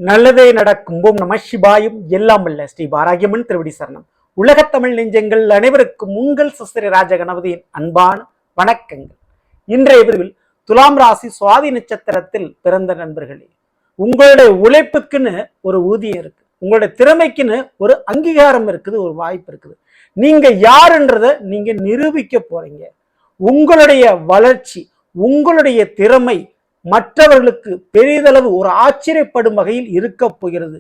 நல்லதே நடக்கும். ஓம் நம சிவாயும். எல்லாம் வல்ல ஸ்ரீ பாராகியம்மன் திருவடி சரணம். உலகத்தமிழ் நெஞ்சங்கள் அனைவருக்கும் உங்கள் சிஸ்டர் ராஜ கணபதியின் அன்பான வணக்கங்கள். இன்றைய பதிவில் துலாம் ராசி சுவாதி நட்சத்திரத்தில் பிறந்த நண்பர்களே, உங்களுடைய உழைப்புக்குன்னு ஒரு ஊதியம் இருக்கு, உங்களுடைய திறமைக்குன்னு ஒரு அங்கீகாரம் இருக்குது, ஒரு வாய்ப்பு இருக்குது. நீங்க யாருன்றத நீங்க நிரூபிக்க போறீங்க. உங்களுடைய வளர்ச்சி, உங்களுடைய திறமை மற்றவர்களுக்கு பெரிதளவு ஒரு ஆச்சரியப்படும் வகையில் இருக்க போகிறது.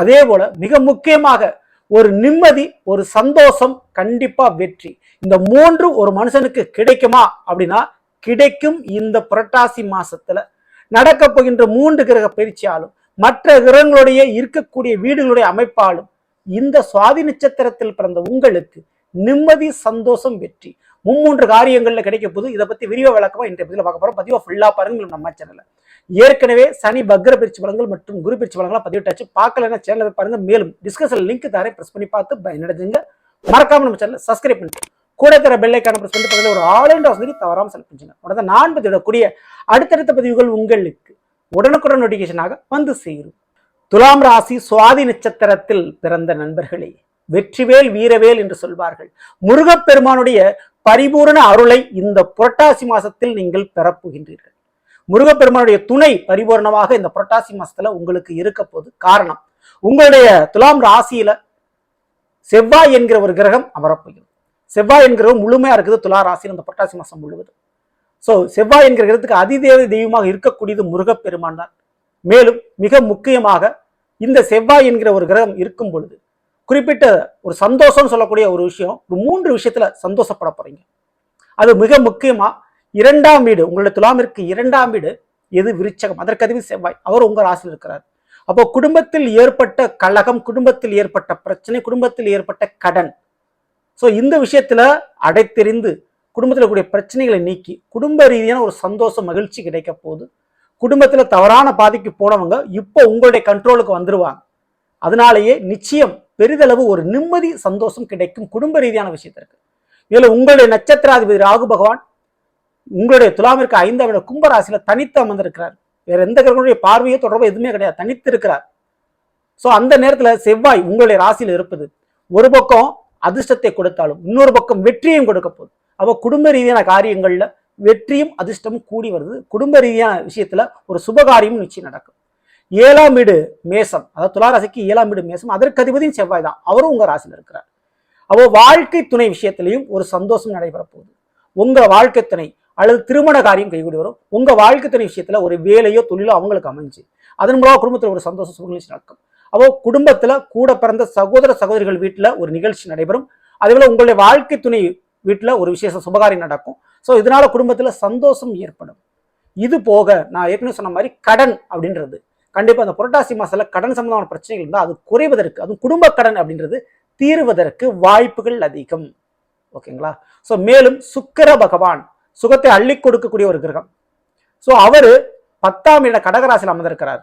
அதே போல மிக முக்கியமாக ஒரு நிம்மதி, ஒரு சந்தோஷம், கண்டிப்பா வெற்றி. இந்த மூன்று ஒரு மனுஷனுக்கு கிடைக்குமா அப்படின்னா கிடைக்கும். இந்த புரட்டாசி மாசத்துல நடக்க போகின்ற 3 கிரக பயிற்சியாலும் மற்ற கிரகங்களுடைய இருக்கக்கூடிய வீடுகளுடைய அமைப்பாலும் இந்த சுவாதி நட்சத்திரத்தில் பிறந்த உங்களுக்கு நிம்மதி, சந்தோஷம், வெற்றி 3 காரியங்கள்ல கிடைக்க போது. இதை பத்தி விரிவ விளக்கமா இன்றைய பதிவில் பார்க்க போறோம். பதிவா ஃபுல்லா பாருங்க. நம்ம சேனல்ல ஏற்கனவே சனி வக்ர பயிற்சி பலன்கள் மற்றும் குரு பயிற்சி பலன்களை பதிவிட்டாச்சு. பார்க்கலன்னா சேனலை பாருங்க. மேலும் டிஸ்கஷன் லிங்க் தரேன், பிரஸ் பண்ணி பார்த்து பயனடைஞ்சுங்க. மறக்காம நம்ம சேனலை சப்ஸ்கிரைப் பண்ணிட்டு கூட தர பெல் ஐகானை பிரஸ் பண்ணிட்டு பக்கத்துல ஒரு ஆல் அண்ட் வசதி தவறாம செலக்ட் பண்ணுங்க. உடனே நான் பதிவிடக்கூடிய அடுத்தடுத்த பதிவுகள் உங்களுக்கு உடனுக்குடன் நோட்டிபிகேஷனாக வந்து சேரும். துலாம் ராசி சுவாதி நட்சத்திரத்தில் பிறந்த நண்பர்களே, வெற்றிவேல் வீரவேல் என்று சொல்வார்கள். முருகப்பெருமானுடைய பரிபூரண அருளை இந்த புரட்டாசி மாசத்தில் நீங்கள் பெறப்போகின்றீர்கள். முருகப்பெருமானுடைய துணை பரிபூர்ணமாக இந்த புரட்டாசி மாசத்துல உங்களுக்கு இருக்க போது. காரணம், உங்களுடைய துலாம் ராசியில செவ்வாய் என்கிற ஒரு கிரகம் அமரப்போகிறது. செவ்வாய் என்கிறவங்க முழுமையா இருக்குது துலா ராசியில் இந்த புரட்டாசி மாசம் முழுவதும். சோ செவ்வாய் என்கிற கிரகத்துக்கு அதிதேவ தெய்வமாக இருக்கக்கூடியது முருகப்பெருமான் தான். மேலும் மிக முக்கியமாக இந்த செவ்வாய் என்கிற ஒரு கிரகம் இருக்கும் பொழுது குறிப்பிட்ட ஒரு சந்தோஷம் சொல்லக்கூடிய ஒரு விஷயம், 3 விஷயத்துல சந்தோஷப்பட போறீங்க. அது மிக முக்கியமா 2ஆம் வீடு, உங்களுடைய துலாமிற்கு 2ஆம் வீடு எது? விருச்சகம். அதற்கு அதிபதி செவ்வாய், அவர் உங்க ராசியில் இருக்கிறார். அப்போ குடும்பத்தில் ஏற்பட்ட கலகம், குடும்பத்தில் ஏற்பட்ட பிரச்சனை, குடும்பத்தில் ஏற்பட்ட கடன், ஸோ இந்த விஷயத்துல அடைத்தெறிந்து குடும்பத்தில் கூடிய பிரச்சனைகளை நீக்கி குடும்ப ரீதியான ஒரு சந்தோஷம், மகிழ்ச்சி கிடைக்க போகுது. குடும்பத்துல தவறான பாதைக்கு போனவங்க இப்போ உங்களுடைய கண்ட்ரோலுக்கு வந்துருவாங்க. அதனாலேயே நிச்சயம் பெரிதளவு ஒரு நிம்மதி, சந்தோஷம் கிடைக்கும் குடும்ப ரீதியான விஷயத்திற்கு. இதுல உங்களுடைய நட்சத்திராதிபதி ராகு பகவான் உங்களுடைய துலாமிற்கு 5ஆம் இடம் கும்பராசியில தனித்து அமர்ந்திருக்கிறார். வேற எந்த கிரகங்களுடைய பார்வையோ தொடர்போ எதுவுமே கிடையாது, தனித்து இருக்கிறார். சோ அந்த நேரத்துல செவ்வாய் உங்களுடைய ராசியில இருப்பது ஒரு பக்கம் அதிர்ஷ்டத்தை கொடுத்தாலும் இன்னொரு பக்கம் வெற்றியும் கொடுக்க போகுது. அப்போ குடும்ப ரீதியான காரியங்கள்ல வெற்றியும் அதிர்ஷ்டமும் கூடி வருது. குடும்ப ரீதியான விஷயத்துல ஒரு சுபகாரியமும் நிச்சயம் நடக்கும். 7ஆம் வீடு மேசம், அதாவது துலா ராசிக்கு 7ஆம் வீடு மேசம், அதற்கு அதிபதியும் செவ்வாய் தான், அவரும் உங்க ராசியில் இருக்கிறார். அப்போ வாழ்க்கை துணை விஷயத்திலையும் ஒரு சந்தோஷம் நடைபெற போகுது. உங்க வாழ்க்கை துணை அல்லது திருமண காரியம் கைகூடி வரும். உங்க வாழ்க்கை துணை விஷயத்துல ஒரு வேலையோ தொழிலோ அவங்களுக்கு அமைஞ்சு அதன் மூலமாக குடும்பத்தில் ஒரு சந்தோஷ நிகழ்ச்சி நடக்கும். அப்போ குடும்பத்துல கூட பிறந்த சகோதர சகோதரிகள் வீட்டுல ஒரு நிகழ்ச்சி நடைபெறும். அதே போல உங்களுடைய வாழ்க்கை துணை வீட்டுல ஒரு விசேஷ சுபகாரியம் நடக்கும். ஸோ இதனால குடும்பத்துல சந்தோஷம் ஏற்படும். இது போக நான் ஏற்கனவே சொன்ன மாதிரி கடன் அப்படின்றது கண்டிப்பா அந்த புரட்டாசி மாசத்துல கடன் சம்பந்தமான பிரச்சனைகள் இருந்தால் அது குறைவதற்கு, அதுவும் குடும்ப கடன் அப்படின்றது தீர்வதற்கு வாய்ப்புகள் அதிகம். ஓகேங்களா? ஸோ மேலும் சுக்கிர பகவான் சுகத்தை அள்ளி கொடுக்கக்கூடிய ஒரு கிரகம். ஸோ அவரு 10ஆம் இட கடகராசியில் அமர்ந்திருக்கிறார்.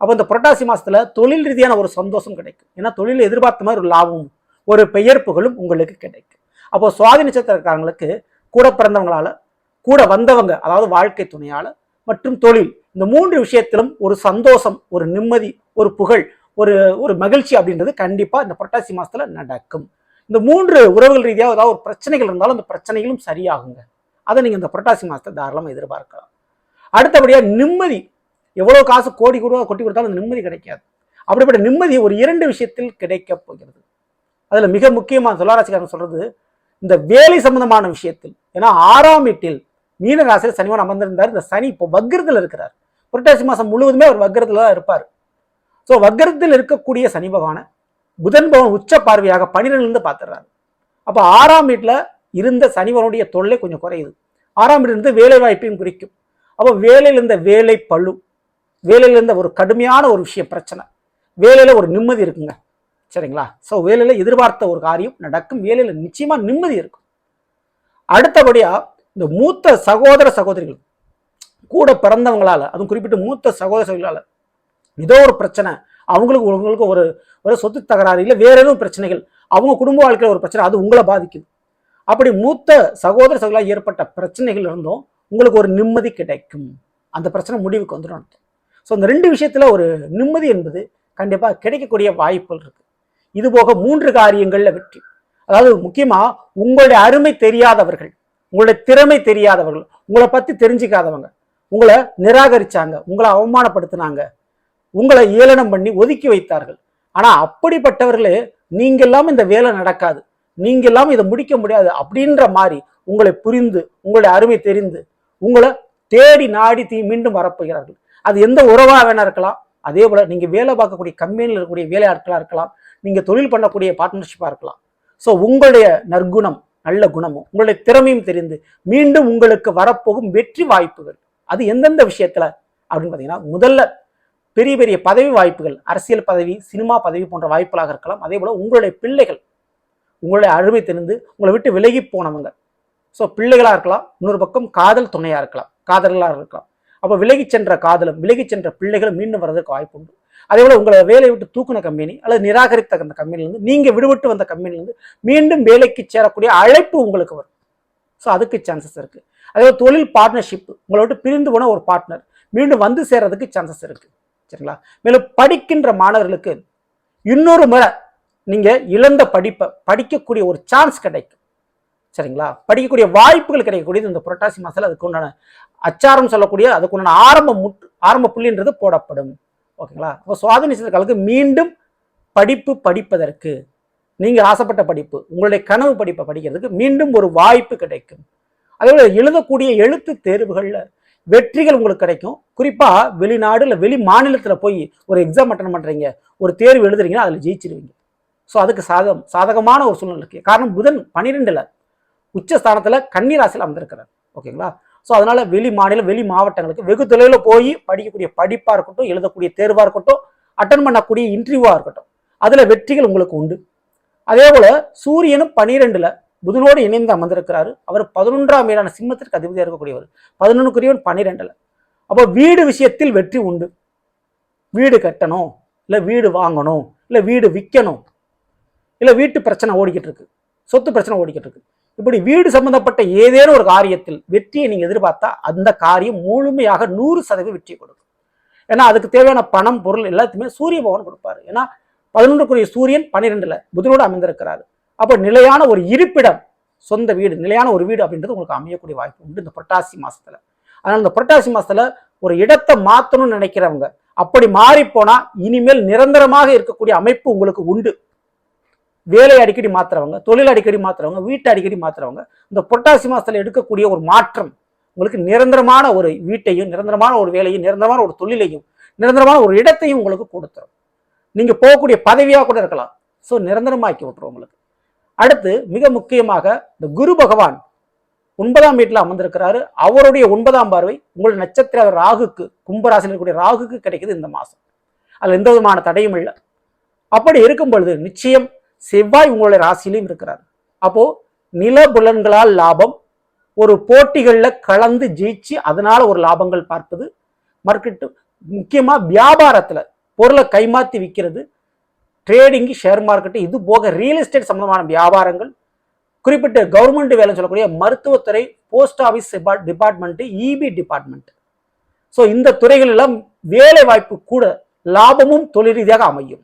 அப்போ இந்த புரட்டாசி மாசத்துல தொழில் ரீதியான ஒரு சந்தோஷம் கிடைக்கும். ஏன்னா தொழில் எதிர்பார்த்த மாதிரி ஒரு லாபமும் ஒரு பெயர் புகழும் உங்களுக்கு கிடைக்கும். அப்போ சுவாதி நட்சத்திரக்காரங்களுக்கு கூட பிறந்தவங்களால, கூட வந்தவங்க, அதாவது வாழ்க்கை துணையால மற்றும் தொழில், இந்த 3 விஷயத்திலும் ஒரு சந்தோஷம், ஒரு நிம்மதி, ஒரு புகழ், ஒரு மகிழ்ச்சி அப்படின்றது கண்டிப்பா இந்த புரட்டாசி மாசத்துல நடக்கும். இந்த 3 உறவுகள் ரீதியாக ஏதாவது ஒரு பிரச்சனைகள் இருந்தாலும் அந்த பிரச்சனைகளும் சரியாகுங்க. அதை நீங்க இந்த புரட்டாசி மாசத்தை தாராளமாக எதிர்பார்க்கலாம். அடுத்தபடியா நிம்மதி, எவ்வளவு காசு கோடி கூட கொட்டி கொடுத்தாலும் நிம்மதி கிடைக்காது. அப்படிப்பட்ட நிம்மதி ஒரு 2 விஷயத்தில் கிடைக்க போகிறது. அதுல மிக முக்கியமா துளாராசிக்காரன் சொல்றது இந்த வேலை சம்பந்தமான விஷயத்தில். ஏன்னா 6ஆம் வீட்டில் மீன ராசியில் சனிவான் அமர்ந்திருந்தார். இந்த சனி இப்போ வக்ரத்தில் இருக்கிறார். புரட்டாசி மாசம் முழுவதுமே அவர் வக்ரத்துல தான் இருப்பார். ஸோ வக்ரத்தில் இருக்கக்கூடிய சனி பகவான புதன் பகவான் உச்ச பார்வையாக 12லிருந்து பார்த்துடுறாரு. அப்போ 6ஆம் வீட்டுல இருந்த சனிவனுடைய தொல்லை கொஞ்சம் குறையுது. 6ஆம் வீடு இருந்து வேலை வாய்ப்பையும் குறிக்கும். அப்போ வேலையில இருந்த வேலை பழு, வேலையில இருந்த ஒரு கடுமையான ஒரு விஷயம் பிரச்சனை, வேலையில ஒரு நிம்மதி இருக்குங்க. சரிங்களா? ஸோ வேலையில எதிர்பார்த்த ஒரு காரியம் நடக்கும். வேலையில நிச்சயமா நிம்மதி இருக்கும். அடுத்தபடியா இந்த மூத்த சகோதர சகோதரிகள் கூட பிறந்தவங்களால, அதுவும் குறிப்பிட்ட மூத்த சகோதர சகோதரிகளால ஏதோ ஒரு பிரச்சனை, அவங்களுக்கு உங்களுக்கு ஒரு சொத்து தகராறு, இல்லை வேற எதுவும் பிரச்சனைகள், அவங்க குடும்ப வாழ்க்கையில் ஒரு பிரச்சனை, அது உங்களை பாதிக்குது. அப்படி மூத்த சகோதர சகோதரிகளால் ஏற்பட்ட பிரச்சனைகள் இருந்தும் உங்களுக்கு ஒரு நிம்மதி கிடைக்கும். அந்த பிரச்சனை முடிவுக்கு வந்துடும். ஸோ இந்த 2 விஷயத்துல ஒரு நிம்மதி என்பது கண்டிப்பாக கிடைக்கக்கூடிய வாய்ப்புகள் இருக்கு. இது போக 3 காரியங்கள்ல வெற்றி. அதாவது முக்கியமா உங்களுடைய அருமை தெரியாதவர்கள், உங்களுடைய திறமை தெரியாதவர்கள், உங்களை பத்தி தெரிஞ்சுக்காதவங்க, உங்களை நிராகரிச்சாங்க, உங்களை அவமானப்படுத்தினாங்க, உங்களை ஏளனம் பண்ணி ஒதுக்கி வைத்தார்கள். ஆனா அப்படிப்பட்டவர்களே நீங்க எல்லாம் இந்த வேலை நடக்காது, நீங்க எல்லாம் இதை முடிக்க முடியாது அப்படின்ற மாதிரி உங்களை புரிந்து உங்களுடைய அருமை தெரிந்து உங்களை தேடி நாடி மீண்டும் வரப்போகிறார்கள். அது எந்த உறவா வேணா இருக்கலாம். அதே போல நீங்க வேலை பார்க்கக்கூடிய கம்பெனியில் இருக்கக்கூடிய வேலையாட்களா இருக்கலாம், நீங்க தொழில் பண்ணக்கூடிய பார்ட்னர்ஷிப்பா இருக்கலாம். ஸோ உங்களுடைய நற்குணம், நல்ல குணமும் உங்களுடைய திறமையும் தெரிந்து மீண்டும் உங்களுக்கு வரப்போகும் வெற்றி வாய்ப்புகள் அது எந்தெந்த விஷயத்துல அப்படின்னு பார்த்தீங்கன்னா, முதல்ல பெரிய பெரிய பதவி வாய்ப்புகள், அரசியல் பதவி, சினிமா பதவி போன்ற வாய்ப்புகளாக இருக்கலாம். அதே போல உங்களுடைய பிள்ளைகள் உங்களுடைய அருமை தெரிந்து உங்களை விட்டு விலகி போனவங்க, ஸோ பிள்ளைகளா இருக்கலாம், இன்னொரு பக்கம் காதல் துணையா இருக்கலாம், காதலாக இருக்கலாம். அப்போ விலகி சென்ற காதலும் விலகி சென்ற பிள்ளைகளும் மீண்டும் வர்றதுக்கு வாய்ப்பு உண்டு. அதே போல உங்களை வேலையை விட்டு தூக்குன கம்பெனி அல்லது நிராகரித்த அந்த கம்பெனிலிருந்து நீங்க விடுபட்டு வந்த கம்பெனிலிருந்து மீண்டும் வேலைக்கு சேரக்கூடிய அழைப்பு உங்களுக்கு வரும். ஸோ அதுக்கு சான்சஸ் இருக்கு. அதே போல தொழில் பார்ட்னர்ஷிப், உங்களை விட்டு பிரிந்து போன ஒரு பார்ட்னர் மீண்டும் வந்து சேர்றதுக்கு சான்சஸ் இருக்கு. சரிங்களா? மேலும் படிக்கின்ற மாணவர்களுக்கு இன்னொரு முறை நீங்க இழந்த படிப்பை படிக்கக்கூடிய ஒரு சான்ஸ் கிடைக்கும். சரிங்களா? படிக்கக்கூடிய வாய்ப்புகள் கிடைக்கக்கூடியது இந்த புரட்டாசி மாசத்துல அதுக்கு உண்டான அச்சாரம் சொல்லக்கூடிய அதுக்கு உண்டான ஆரம்ப புள்ளின்றது போடப்படும். ஓகேங்களா? அப்போ சுவாதி நட்சத்திரக்காரர்களுக்கு மீண்டும் படிப்பு படிப்பதற்கு, நீங்க ஆசைப்பட்ட படிப்பு, உங்களுடைய கனவு படிப்பை படிக்கிறதுக்கு மீண்டும் ஒரு வாய்ப்பு கிடைக்கும். அதே போல எழுதக்கூடிய எழுத்து தேர்வுகள்ல வெற்றிகள் உங்களுக்கு கிடைக்கும். குறிப்பா வெளிநாடு இல்லை வெளி மாநிலத்துல போய் ஒரு எக்ஸாம் அட்டன் பண்றீங்க, ஒரு தேர்வு எழுதுறீங்கன்னா அதுல ஜெயிச்சிருவீங்க. ஸோ அதுக்கு சாதகமான ஒரு சூழ்நிலை இருக்கு. காரணம் புதன் 12ல உச்சஸ்தானத்துல கன்னி ராசியில் அமர்ந்திருக்கிறார். ஓகேங்களா? ஸோ அதனால வெளி மாநிலம் வெளி மாவட்டங்களுக்கு வெகு தொலைவில் போய் படிக்கக்கூடிய படிப்பா இருக்கட்டும், எழுதக்கூடிய தேர்வா இருக்கட்டும், அட்டன் பண்ணக்கூடிய இன்டர்வியூவா இருக்கட்டும், அதுல வெற்றிகள் உங்களுக்கு உண்டு. அதே போல சூரியனும் 12ல புதனோடு இணைந்து அமர்ந்திருக்கிறாரு. அவர் 11ஆம் வீடான சிம்மத்திற்கு அதிபதியாக இருக்கக்கூடியவர். 11க்குரியவன் 12ல. அப்போ வீடு விஷயத்தில் வெற்றி உண்டு. வீடு கட்டணும், இல்லை வீடு வாங்கணும், இல்லை வீடு விற்கணும், இல்லை வீட்டு பிரச்சனை ஓடிக்கிட்டு இருக்கு, சொத்து பிரச்சனை ஓடிக்கிட்டு இருக்கு, இப்படி வீடு சம்பந்தப்பட்ட ஏதேனும் ஒரு காரியத்தில் வெற்றியை நீங்க எதிர்பார்த்தா அந்த காரியம் முழுமையாக 100% வெற்றி கொடுக்கும். ஏன்னா அதுக்கு தேவையான பணம் பொருள் எல்லாத்தையுமே சூரிய பகவான் கொடுப்பாரு. ஏன்னா 11க்குரிய சூரியன் 12ல புதனோடு அமைந்திருக்கிறாரு. அப்போ நிலையான ஒரு இருப்பிடம், சொந்த வீடு, நிலையான ஒரு வீடு அப்படின்றது உங்களுக்கு அமையக்கூடிய வாய்ப்பு உண்டு இந்த புரட்டாசி மாசத்துல. அதனால இந்த புரட்டாசி மாசத்துல ஒரு இடத்தை மாற்றணும்னு நினைக்கிறவங்க அப்படி மாறி போனா இனிமேல் நிரந்தரமாக இருக்கக்கூடிய அமைப்பு உங்களுக்கு உண்டு. வேலை அடிக்கடி மாத்துறவங்க, தொழில் அடிக்கடி மாத்துறவங்க, வீட்டை அடிக்கடி மாத்துறவங்க, இந்த புரட்டாசி மாசத்துல எடுக்கக்கூடிய ஒரு மாற்றம் உங்களுக்கு நிரந்தரமான ஒரு வீட்டையும், நிரந்தரமான ஒரு வேலையும், நிரந்தரமான ஒரு தொழிலையும், நிரந்தரமான ஒரு இடத்தையும் உங்களுக்கு கொடுத்துரும். நீங்க போகக்கூடிய பதவியாக கூட இருக்கலாம். ஸோ நிரந்தரமாக்கி விட்டுரும் உங்களுக்கு. அடுத்து மிக முக்கியமாக இந்த குரு பகவான் 9ஆம் வீட்டில் அமர்ந்திருக்கிறாரு. அவருடைய 9ஆம் பார்வை உங்களுடைய நட்சத்திர ராகுக்கு, கும்பராசியில் இருக்கக்கூடிய ராகுக்கு கிடைக்குது இந்த மாசம். அதுல எந்த விதமான தடையும் இல்லை. அப்படி இருக்கும் பொழுது நிச்சயம் செவ்வாய் உங்களுடைய ராசியிலும் இருக்கிறார். அப்போ நில புலன்களால் லாபம், ஒரு போட்டிகள்ல கலந்து ஜெயிச்சு அதனால ஒரு லாபங்கள் பார்ப்பது, மார்க்கெட்டு முக்கியமா வியாபாரத்துல பொருளை கைமாத்தி விற்கிறது, ட்ரேடிங், ஷேர் மார்க்கெட்டு, இது போக ரியல் எஸ்டேட் சம்பந்தமான வியாபாரங்கள், குறிப்பிட்ட கவர்மெண்ட் வேலை சொல்லக்கூடிய மருத்துவத்துறை, post office department, EB department, so இந்த துறைகள் எல்லாம் வேலை வாய்ப்பு கூட லாபமும் தொழில் ரீதியாக அமையும்.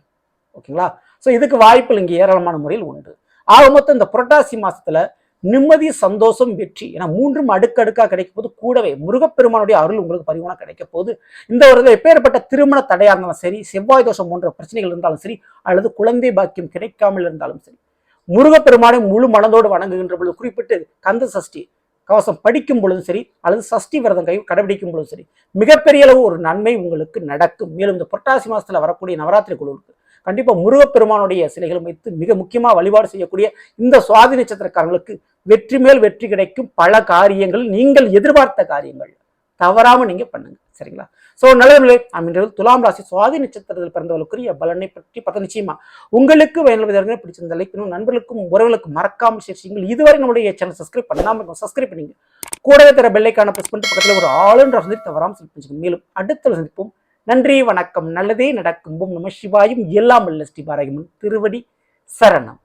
ஓகேங்களா? ஸோ இதுக்கு வாய்ப்புகள் இங்கே ஏராளமான முறையில் உண்டு. ஆக மொத்தம் இந்த புரட்டாசி மாசத்துல நிம்மதி, சந்தோஷம், வெற்றி என 3ம் அடுக்கடுக்கா கிடைக்கும் போது கூடவே முருகப்பெருமானுடைய அருள் உங்களுக்கு பரிவான கிடைக்க போது இந்த ஒரு எப்பேற்பட்ட திருமண தடையா இருந்தாலும் சரி, செவ்வாய் தோஷம் போன்ற பிரச்சனைகள் இருந்தாலும் சரி, அல்லது குழந்தை பாக்கியம் கிடைக்காமல் இருந்தாலும் சரி, முருகப்பெருமானை முழு மனதோடு வணங்குகின்ற பொழுது, குறிப்பிட்டு கந்த சஷ்டி கவசம் படிக்கும் பொழுதும் சரி, அல்லது சஷ்டி விரதம் கடைபிடிக்கும் பொழுதும் சரி, மிகப்பெரிய அளவு ஒரு நன்மை உங்களுக்கு நடக்கும். மேலும் இந்த புரட்டாசி மாசத்துல வரக்கூடிய நவராத்திரி குழுவுக்கு கண்டிப்பா முருகப்பெருமானுடைய சிலைகளும் வைத்து மிக முக்கியமா வழிபாடு செய்யக்கூடிய இந்த சுவாதி நட்சத்திரக்காரங்களுக்கு வெற்றி மேல் வெற்றி கிடைக்கும். பல காரியங்கள், நீங்கள் எதிர்பார்த்த காரியங்கள் தவறாம நீங்க பண்ணுங்க. சரிங்களா? சோ நல்லவர்களே, நாம் துலாம் ராசி சுவாதி நட்சத்திரத்தில் பிறந்தவர்களுக்குரிய பலனை பற்றி பார்த்த நிச்சயமா உங்களுக்கு வயநிலை பிடிச்சிருந்த லைக் நண்பர்களுக்கும் உறவுகளுக்கும் மறக்காமல் சேர்ச்சிங்கள். இதுவரை நம்முடைய சேனல் சப்ஸ்கிரைப் பண்ணாம சப்ஸ்கிரைப் பண்ணீங்க, கூடவே தர பெல்லைக்கான பிரஸ் பண்ணிட்டு பக்கத்தில் ஒரு ஆளுன்ற தவறாமல் செலுத்தி. மேலும் அடுத்த சந்திப்போம். நன்றி, வணக்கம். நல்லதே நடக்கும். ஓம் நம சிவாயும். எல்லாம் வல்ல ஸ்ரீ பாரகியம்மன் திருவடி சரணம்.